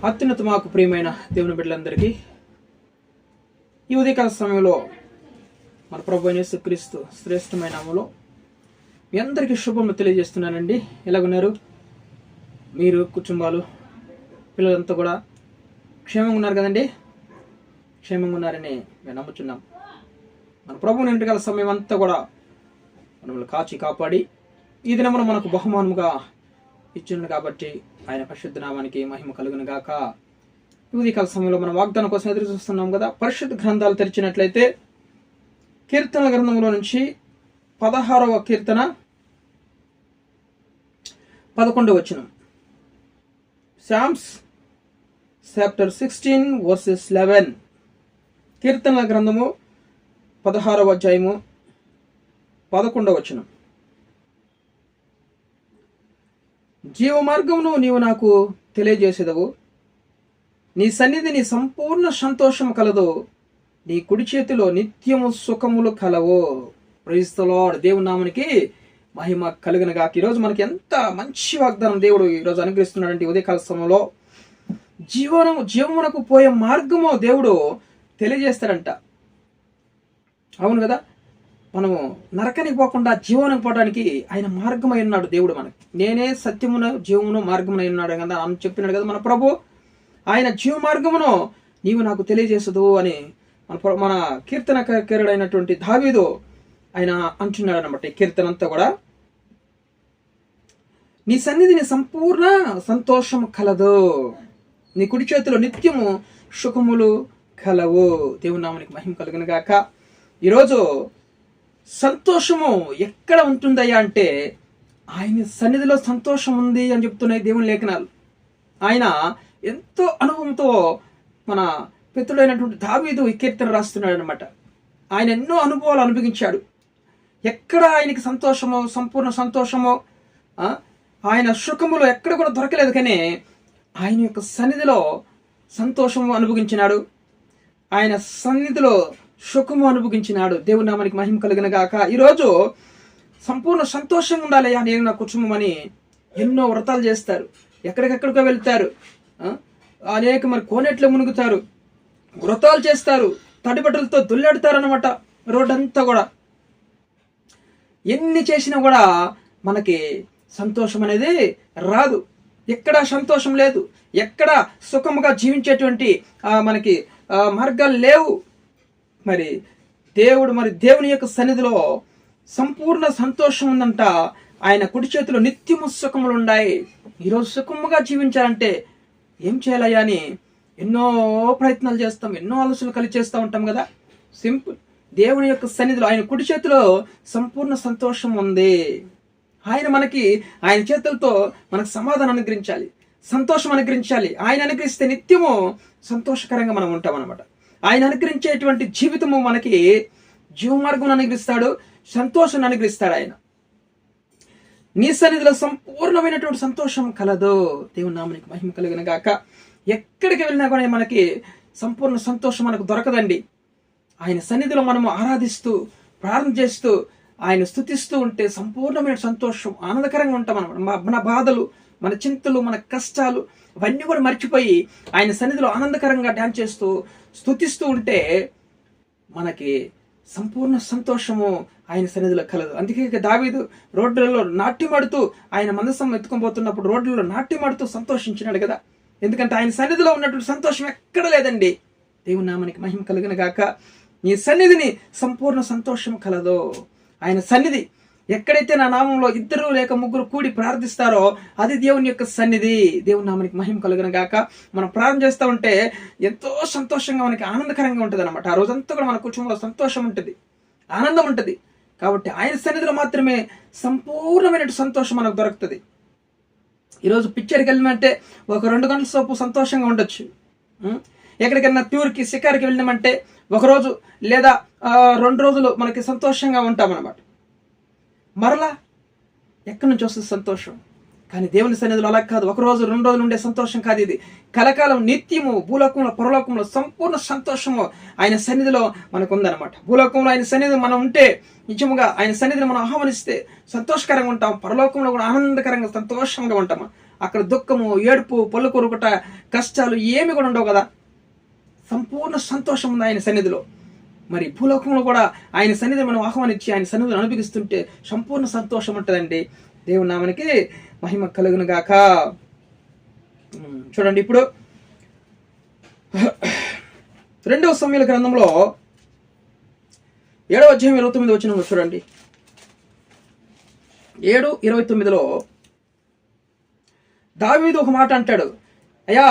అత్యున్నత మాకు ప్రియమైన దేవుని బిడ్డలందరికీ ఈ ఉదయకాల సమయంలో మన ప్రభు అయిన యేసుక్రీస్తు శ్రేష్టమైన నామములో మీ అందరికీ శుభములు తెలియజేస్తున్నానండి. ఎలాగున్నారు? మీరు, కుటుంబాలు, పిల్లలంతా కూడా క్షేమంగా ఉన్నారు కదండి? క్షేమంగా ఉన్నారని మేము నమ్ముతున్నాం. మన ప్రభువుని ఇంటికాల సమయం అంతా కూడా మనల్ని కాచి కాపాడి ఈ దినమున మనకు బహుమానముగా ఇచ్చిండు కాబట్టి ఆయన పరిశుద్ధ నామానికి మహిమ కలుగును గాక. ఉదయకాల సమయంలో మనం వాగ్దానం కోసం ఎదురు చూస్తున్నాం కదా. పరిశుద్ధ గ్రంథాలు తెరిచినట్లయితే కీర్తనల గ్రంథంలో నుంచి 16వ కీర్తన 11వ వచనం. Psalms chapter 16 verses 11. కీర్తనల గ్రంథము 16వ అధ్యాయము 11వ వచనం. జీవ మార్గమును నీవు నాకు తెలియజేసేదవు, నీ సన్నిధిని సంపూర్ణ సంతోషము కలదు, నీ కుడి చేతిలో నిత్యము సుఖములు కలవు. Praise the Lord. దేవుని నామానికి మహిమ కలుగును గాక. ఈరోజు మనకి ఎంత మంచి వాగ్దానం దేవుడు ఈరోజు అనుగ్రహిస్తున్నాడంటే ఉదయకాల సమయంలో జీవమునకు పోయే మార్గము దేవుడు తెలియజేస్తాడంట. అవును కదా, మనము నరకానికి పోకుండా జీవనానికి పోవడానికి ఆయన మార్గమై ఉన్నాడు దేవుడు మనకి. నేనే సత్యమును జీవమును మార్గమునై ఉన్నాడు కదా అని చెప్పినాడు కదా మన ప్రభు. ఆయన జీవ మార్గమును నీవు నాకు తెలియజేసదు అని మన కీర్తనకారుడైనటువంటి దావీదు ఆయన అంటున్నాడు అనమాట. ఈ కీర్తన అంతా కూడా నీ సన్నిధిని సంపూర్ణ సంతోషము కలదు, నీ కుడి చేతిలో నిత్యము సుఖములు కలవు. దేవుని నామానికి మహిమ కలుగును గాక. ఈరోజు సంతోషము ఎక్కడ ఉంటుందయ్యా అంటే ఆయన సన్నిధిలో సంతోషం ఉంది అని చెప్తున్నాయి దేవుని లేఖనాలు. ఆయన ఎంతో అనుభవంతో మన పితృడైనటువంటి దావీదు ఈ కీర్తన రాస్తున్నాడు అనమాట. ఆయన ఎన్నో అనుభవాలు అనుభవించాడు. ఎక్కడ ఆయనకి సంతోషమో సంపూర్ణ సంతోషమో ఆయన సుఖములో ఎక్కడ కూడా దొరకలేదు, కానీ ఆయన యొక్క సన్నిధిలో సంతోషము అనుభవించినాడు, ఆయన సన్నిధిలో సుఖము అనుభవించినాడు. దేవుని నామానికి మహిమ కలిగిన గాక. ఈరోజు సంపూర్ణ సంతోషంగా ఉండాలి నేను నా కుటుంబం అని ఎన్నో వ్రతాలు చేస్తారు, ఎక్కడికెక్కడికో వెళ్తారు, అనేక మరి కోనేట్లో మునుగుతారు, వ్రతాలు చేస్తారు, తడిబట్టలతో దుల్లాడుతారు అనమాట. రోడ్డంతా కూడా ఎన్ని చేసినా కూడా మనకి సంతోషం అనేది రాదు. ఎక్కడా సంతోషం లేదు, ఎక్కడ సుఖముగా జీవించేటువంటి మనకి మార్గాలు లేవు. మరి దేవుని యొక్క సన్నిధిలో సంపూర్ణ సంతోషం ఉందంట. ఆయన కుడి చేతిలో నిత్యము సుఖములు ఉన్నాయి. ఈరోజు సుఖముగా జీవించాలంటే ఏం చేయాలయ్యా అని ఎన్నో ప్రయత్నాలు చేస్తాం, ఎన్నో ఆలోచనలు కలిగి చేస్తూ ఉంటాం కదా. సింపుల్. దేవుని యొక్క సన్నిధిలో ఆయన కుడి చేతిలో సంపూర్ణ సంతోషం ఉంది. ఆయన చేతులతో మనకు సమాధానం అనుగ్రహించాలి, సంతోషం అనుగ్రహించాలి. ఆయన అనుగ్రహిస్తే నిత్యము సంతోషకరంగా మనం ఉంటాం అనమాట. ఆయన అనుగ్రహించేటువంటి జీవితము మనకి జీవమార్గం అనుగ్రహిస్తాడు, సంతోషాన్ని అనుగ్రహిస్తాడు. ఆయన నీ సన్నిధిలో సంపూర్ణమైనటువంటి సంతోషం కలదు. దేవుని నామానికి మహిమ కలుగును గాక. ఎక్కడికి వెళ్ళినా కూడా మనకి సంపూర్ణ సంతోషం మనకు దొరకదండి. ఆయన సన్నిధిలో మనము ఆరాధిస్తూ ప్రార్థన చేస్తూ ఆయన స్తుతిస్తూ ఉంటే సంపూర్ణమైన సంతోషం, ఆనందకరంగా ఉంటాం అన్నమాట. మన బాధలు, మన చింతలు, మన కష్టాలు అవన్నీ కూడా మర్చిపోయి ఆయన సన్నిధిలో ఆనందకరంగా డ్యాన్స్ చేస్తూ స్తుతిస్తూ ఉంటే మనకి సంపూర్ణ సంతోషము ఆయన సన్నిధిలో కలదు. అందుకే దావీదు రోడ్లలో నాట్యమాడుతూ ఆయన మందసం ఎత్తుకొని రోడ్లలో నాట్యమాడుతూ సంతోషించినాడు కదా. ఎందుకంటే ఆయన సన్నిధిలో ఉన్నటువంటి సంతోషం ఎక్కడ లేదండి. దేవుని నామానికి మహిమ కలుగును గాక. నీ సన్నిధిని సంపూర్ణ సంతోషం కలదు. ఆయన సన్నిధి ఎక్కడైతే నా నామంలో 2 లేక 3 కూడి ప్రార్థిస్తారో అది దేవుని యొక్క సన్నిధి. దేవుని నామానికి మహిమ కలుగును గాక. మనం ప్రార్థన చేస్తూ ఉంటే ఎంతో సంతోషంగా మనకి ఆనందకరంగా ఉంటుంది అనమాట. ఆ రోజంతా కూడా మన కుటుంబంలో సంతోషం ఉంటుంది, ఆనందం ఉంటుంది. కాబట్టి ఆయన సన్నిధిలో మాత్రమే సంపూర్ణమైన సంతోషం మనకు దొరుకుతుంది. ఈరోజు పిక్చర్కి వెళ్ళినంటే ఒక 2 గంటల సేపు సంతోషంగా ఉండొచ్చు. ఎక్కడికైనా టూర్కి షికార్కి వెళ్ళినామంటే 1 రోజు లేదా 2 రోజులు మనకి సంతోషంగా ఉంటామన్నమాట. మరలా ఎక్కడి నుంచి వస్తుంది సంతోషం? కానీ దేవుని సన్నిధిలో అలా కాదు. 1 రోజు 2 రోజులు ఉండే సంతోషం కాదు ఇది. కలకాలం నిత్యము భూలోకంలో పరలోకంలో సంపూర్ణ సంతోషము ఆయన సన్నిధిలో మనకు ఉందన్నమాట. భూలోకంలో ఆయన సన్నిధి మనం ఉంటే నిజముగా ఆయన సన్నిధిని మనం ఆహ్వానిస్తే సంతోషకరంగా ఉంటాం. పరలోకంలో కూడా ఆనందకరంగా సంతోషంగా ఉంటాము. అక్కడ దుఃఖము, ఏడుపు, పళ్ళు కొరుకుట, కష్టాలు ఏమి కూడా ఉండవు కదా. సంపూర్ణ సంతోషం ఉంది ఆయన సన్నిధిలో. మరి భూలోకంలో కూడా ఆయన సన్నిధి మనం ఆహ్వానించి ఆయన సన్నిధిని అనుభవిస్తుంటే సంపూర్ణ సంతోషం ఉంటుందండి. దేవుని నామానికి మహిమ కలుగును గాక. చూడండి, ఇప్పుడు 2వ సమూయేలు గ్రంథంలో 7వ అధ్యాయం 29 వచనంలో చూడండి. 7:29లో దావీదు ఒక మాట అంటాడు, అయ్యా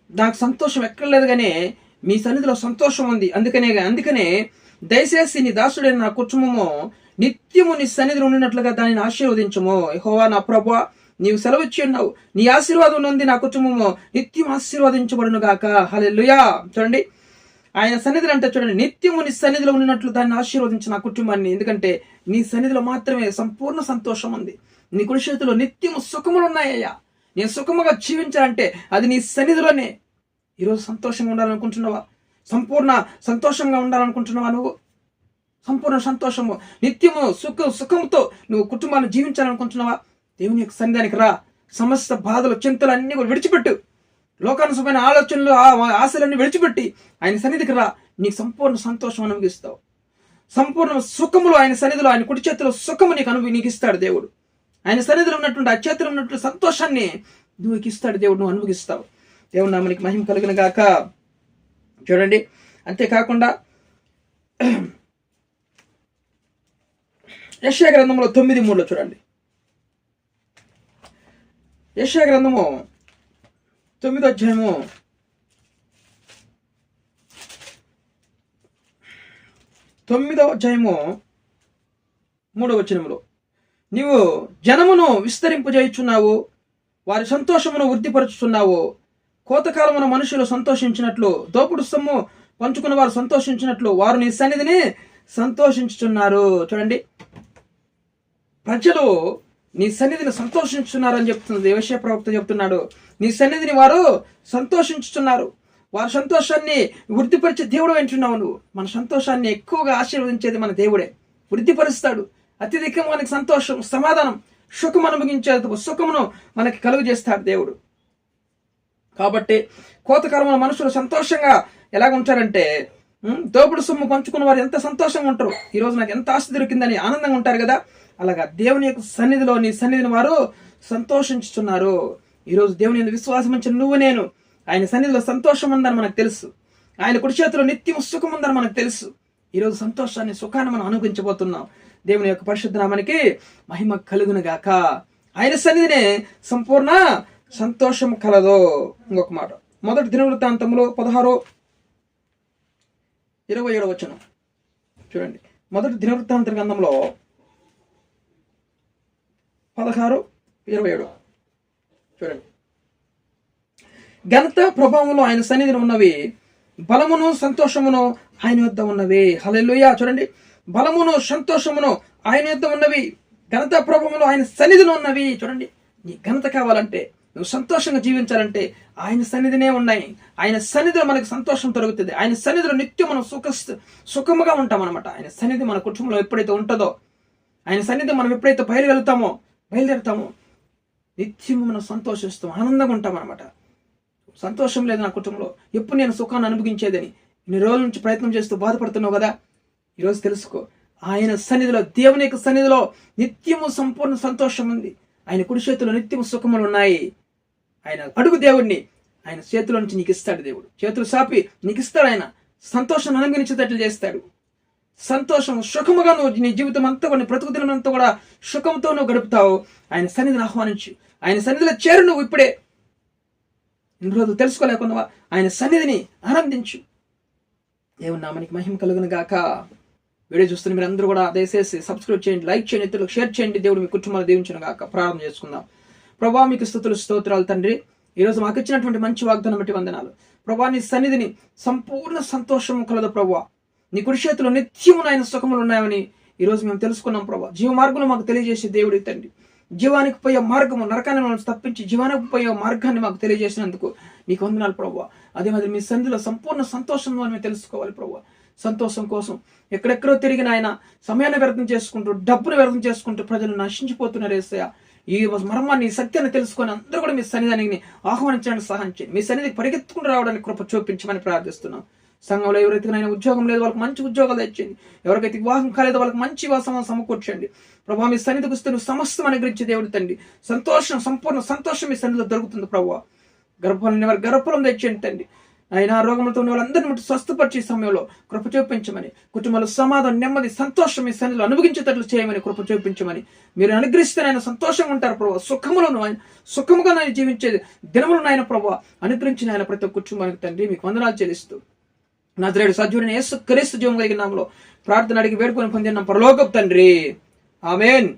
నాకు సంతోషం ఎక్కర్లేదు కానీ మీ సన్నిధిలో సంతోషం ఉంది. అందుకనే దయచేసి నీ దాసుడైన నా కుటుంబము నిత్యము నీ సన్నిధిలో ఉండినట్లుగా దానిని ఆశీర్వదించము. యెహోవా నా ప్రభువా, నీవు సెలవిచ్చి ఉన్నావు, నీ ఆశీర్వాదం ఉంది నా కుటుంబము నిత్యం ఆశీర్వదించబడును గాక. హల్లెలూయా. చూడండి, ఆయన సన్నిధిని అంటే చూడండి, నిత్యము నీ సన్నిధిలో ఉన్నట్లు దాన్ని ఆశీర్వదించు నా కుటుంబాన్ని. ఎందుకంటే నీ సన్నిధిలో మాత్రమే సంపూర్ణ సంతోషం ఉంది. నీ కుడి చేతిలో నిత్యము సుఖములు ఉన్నాయ్యా. నేను సుఖముగా జీవించాలంటే అది నీ సన్నిధిలోనే. ఈరోజు సంతోషంగా ఉండాలనుకుంటున్నావా? సంపూర్ణ సంతోషంగా ఉండాలనుకుంటున్నావా? నువ్వు సంపూర్ణ సంతోషము, నిత్యము సుఖంతో నువ్వు కుటుంబాన్ని జీవించాలనుకుంటున్నావా? దేవుని యొక్క సన్నిధానికి రా. సమస్త బాధలు, చింతలు అన్ని కూడా విడిచిపెట్టు. లోకానుసమైన ఆలోచనలు, ఆశలన్నీ విడిచిపెట్టి ఆయన సన్నిధికి రా. నీకు సంపూర్ణ సంతోషం అనుభవిస్తావు. సంపూర్ణ సుఖములు ఆయన సన్నిధిలో, ఆయన కుడి చేతిలో సుఖము నీకు ఇస్తాడు దేవుడు. ఆయన సన్నిధిలో ఉన్నటువంటి, ఆ చేతిలో ఉన్నటువంటి సంతోషాన్ని నువ్వు ఇస్తాడు దేవుడు, నువ్వు అనుభవిస్తావు. దేవుడు నామనికి మహిమ కలుగును గాక. చూడండి, అంతేకాకుండా యెషయా గ్రంథంలో 9:3 చూడండి. యెషయా గ్రంథము 9వ అధ్యాయము 3వ వచనములో, నీవు జనమును విస్తరింపజేయుచున్నావు, వారి సంతోషమును వృద్ధిపరుచుచున్నావు. కోతకాలమున మనుషులు సంతోషించినట్లు, దోపుడు సొమ్ము పంచుకున్న వారు సంతోషించినట్లు వారు నీ సన్నిధిని సంతోషించుచున్నారు. చూడండి, ప్రజలు నీ సన్నిధిని సంతోషించున్నారని చెప్తుంది యెషయా ప్రవక్త చెప్తున్నాడు. నీ సన్నిధిని వారు సంతోషించుతున్నారు. వారి సంతోషాన్ని వృద్ధిపరిచే దేవుడు వింటున్నావు నువ్వు. మన సంతోషాన్ని ఎక్కువగా ఆశీర్వదించేది మన దేవుడే. వృద్ధిపరుస్తాడు. అత్యధికంగా మనకి సంతోషం, సమాధానం, సుఖం అనుభవించే సుఖమును మనకి కలుగు చేస్తాడు దేవుడు. కాబట్టి కోతకాలంలో మనుషులు సంతోషంగా ఎలాగుంటారంటే, దోపుడు సొమ్ము పంచుకున్న వారు ఎంత సంతోషంగా ఉంటారు. ఈరోజు నాకు ఎంత ఆస్తి దొరికిందని ఆనందంగా ఉంటారు కదా. అలాగా దేవుని యొక్క సన్నిధిలో, నీ సన్నిధిని వారు సంతోషించుతున్నారు. ఈరోజు దేవుని యొక్క విశ్వాసం ఉంచిన నువ్వు నేను ఆయన సన్నిధిలో సంతోషం ఉందని మనకు తెలుసు. ఆయన కుడి చేతిలో నిత్యం సుఖం ఉందని మనకు తెలుసు. ఈరోజు సంతోషాన్ని, సుఖాన్ని మనం అనుభవించబోతున్నాం. దేవుని యొక్క పరిశుద్ధ నామానికి మహిమ కలుగును గాక. ఆయన సన్నిధినే సంపూర్ణ సంతోషం కలదు. ఇంకొక మాట, 1 దినవృత్తాంతములో 16:27 వచనం చూడండి. 1 దినవృత్తాంత గ్రంథంలో 16:27 చూడండి. ఘనత ప్రభావంలో ఆయన సన్నిధిని ఉన్నవి, బలమును సంతోషమును ఆయన యొద్ద ఉన్నవి. హల్లెలూయా. చూడండి, బలమును సంతోషమును ఆయన యొద్ద ఉన్నవి, ఘనత ప్రభావంలో ఆయన సన్నిధిలో ఉన్నవి. చూడండి, నీ ఘనత కావాలంటే, నువ్వు సంతోషంగా జీవించాలంటే ఆయన సన్నిధినే ఉన్నాయి. ఆయన సన్నిధిలో మనకు సంతోషం దొరుకుతుంది. ఆయన సన్నిధిలో నిత్యం మనం సుఖముగా ఉంటాం అనమాట. ఆయన సన్నిధి మన కుటుంబంలో ఎప్పుడైతే ఉంటుందో, ఆయన సన్నిధి మనం ఎప్పుడైతే బయలుదేరుతామో నిత్యము మనం సంతోషిస్తాం, ఆనందంగా ఉంటాం అనమాట. సంతోషం లేదు నా కుటుంబంలో, ఎప్పుడు నేను సుఖాన్ని అనుభవించేదని ఇన్ని రోజుల నుంచి ప్రయత్నం చేస్తూ బాధపడుతున్నావు కదా. ఈరోజు తెలుసుకో, ఆయన సన్నిధిలో, దేవుని యొక్క సన్నిధిలో నిత్యము సంపూర్ణ సంతోషం ఉంది. ఆయన కుడి చేతిలో నిత్యము సుఖములు ఉన్నాయి. ఆయన అడుగు దేవుడిని, ఆయన చేతిలో నుంచి నీకు ఇస్తాడు దేవుడు. చేతులు సాపి నీకు ఇస్తాడు. ఆయన సంతోషాన్ని అనుభవించేటట్లు చేస్తాడు. సంతోషం, సుఖముగా నువ్వు నీ జీవితం అంతా కూడా, బ్రతుకు దినం అంతా కూడా సుఖంతో నువ్వు గడుపుతావు. ఆయన సన్నిధిని ఆహ్వానించు, ఆయన సన్నిధిలో చేరు. నువ్వు ఇప్పుడే ఇన్ని రోజులు తెలుసుకోలేకున్నావా, ఆయన సన్నిధిని ఆనందించు. దేవుని నామానికి మహిమ కలుగును గాక. వీడియో చూస్తున్న మీరు అందరూ కూడా దయచేసి సబ్స్క్రైబ్ చేయండి, లైక్ చేయండి, ఇతరులకు షేర్ చేయండి. దేవుడు మీ కుటుంబాలు దీవించును గాక. ప్రారంభం చేసుకుందాం. ప్రభా, మీకు స్తుతులు, స్తోత్రాలు తండ్రి. ఈరోజు మాకు ఇచ్చినటువంటి మంచి వాగ్దానం బట్టి వందనాలు ప్రభా. నీ సన్నిధిని సంపూర్ణ సంతోషము కలదు ప్రభా. నీ కుడి చేతిలో నిత్యము ఆయన సుఖములు ఉన్నాయని ఈరోజు మేము తెలుసుకున్నాం ప్రభా. జీవ మార్గంలో మాకు తెలియజేసే దేవుడి తండ్రి. జీవానికి పోయే మార్గము, నరకాన్ని మనం తప్పించి జీవానికి పోయే మార్గాన్ని మాకు తెలియజేసినందుకు నీకు వందనాలు ప్రభా. అదే మాదిరి మీ సన్నిధిలో సంపూర్ణ సంతోషం మేము తెలుసుకోవాలి ప్రభా. సంతోషం కోసం ఎక్కడెక్కడో తిరిగిన ఆయన సమయాన్ని వ్యర్థం చేసుకుంటూ, డబ్బును వ్యర్థం చేసుకుంటూ ప్రజలు నశించిపోతున్నారు యేసయ్య. ఈ మర్మాన్ని, సత్యాన్ని తెలుసుకొని అందరూ కూడా మీ సన్నిధానికి ఆహ్వానించడానికి సహాయం చేయండి. మీ సన్నిధికి పరిగెత్తుకుని రావడానికి కృప చూపించమని ప్రార్థిస్తున్నాం. సంఘంలో ఎవరైతే ఉద్యోగం లేదు వాళ్ళకి మంచి ఉద్యోగాలు తెచ్చండి. ఎవరికైతే వివాహం కాలేదో వాళ్ళకి మంచి వివాహం సమకూర్చండి. ప్రభావ మీ సన్నిధికి వస్తే నువ్వు సమస్తం అనుగ్రహించే దేవుడు తండ్రి. సంతోషం, సంపూర్ణ సంతోషం మీ సన్నిధిలో దొరుకుతుంది ప్రభావ. గర్భఫలం వారి గర్భఫలం తెచ్చండి తండ్రి. ఆయన రోగములతో ఉన్న వాళ్ళందరినీ బట్టి స్వస్థపరిచే సమయంలో కృప చూపించమని, కుటుంబంలో సమాధానం, నెమ్మది, సంతోషం మీ సన్నిధిలో అనుభవించేటట్లు చేయమని కృప చూపించమని, మీరు అనుగ్రహిస్తే ఆయన సంతోషంగా ఉంటారు ప్రభావ. సుఖములను ఆయన సుఖముగా ఆయన జీవించేది దినములను ఆయన ప్రభావ అనుగ్రహించిన ఆయన ప్రతి ఒక్క కుటుంబానికి తండ్రి మీకు వందనాలు చెల్లిస్తూ నజరేయుడు సజీవుడైన యేసు క్రీస్తు జీవం కలిగిన నామములో ప్రార్థన అడిగి వేడుకొని పొందిన పరలోకపు తండ్రి. ఆమేన్.